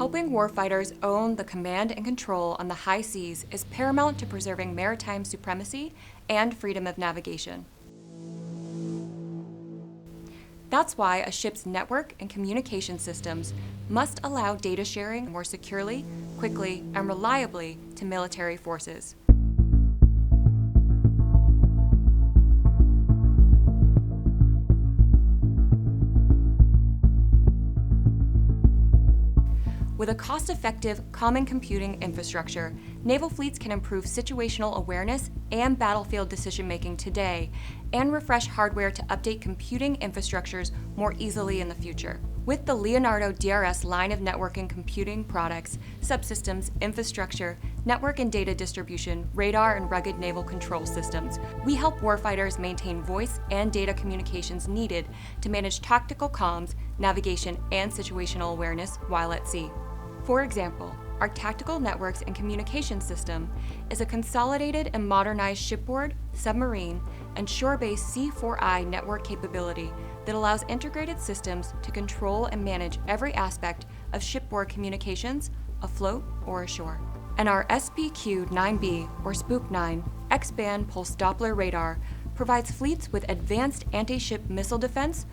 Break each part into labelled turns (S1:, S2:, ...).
S1: Helping warfighters own the command and control on the high seas is paramount to preserving maritime supremacy and freedom of navigation. That's why a ship's network and communication systems must allow data sharing more securely, quickly, and reliably to military forces. With a cost-effective, common computing infrastructure, naval fleets can improve situational awareness and battlefield decision-making today, and refresh hardware to update computing infrastructures more easily in the future. With the Leonardo DRS line of networking computing products, subsystems, infrastructure, network and data distribution, radar and rugged naval control systems, we help warfighters maintain voice and data communications needed to manage tactical comms, navigation, and situational awareness while at sea. For example, our Tactical Networks and Communication System is a consolidated and modernized shipboard, submarine, and shore-based C4I network capability that allows integrated systems to control and manage every aspect of shipboard communications, afloat or ashore. And our SPQ-9B, or Spook-9, X-band pulse Doppler radar provides fleets with advanced anti-ship missile defense,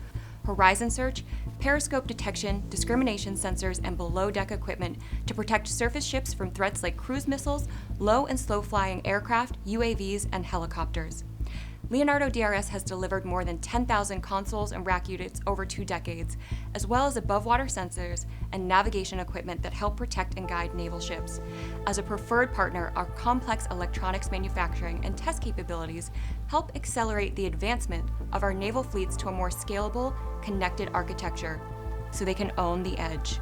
S1: horizon search, periscope detection, discrimination sensors, and below-deck equipment to protect surface ships from threats like cruise missiles, low and slow-flying aircraft, UAVs, and helicopters. Leonardo DRS has delivered more than 10,000 consoles and rack units over 2 decades, as well as above-water sensors and navigation equipment that help protect and guide naval ships. As a preferred partner, our complex electronics manufacturing and test capabilities help accelerate the advancement of our naval fleets to a more scalable, connected architecture, so they can own the edge.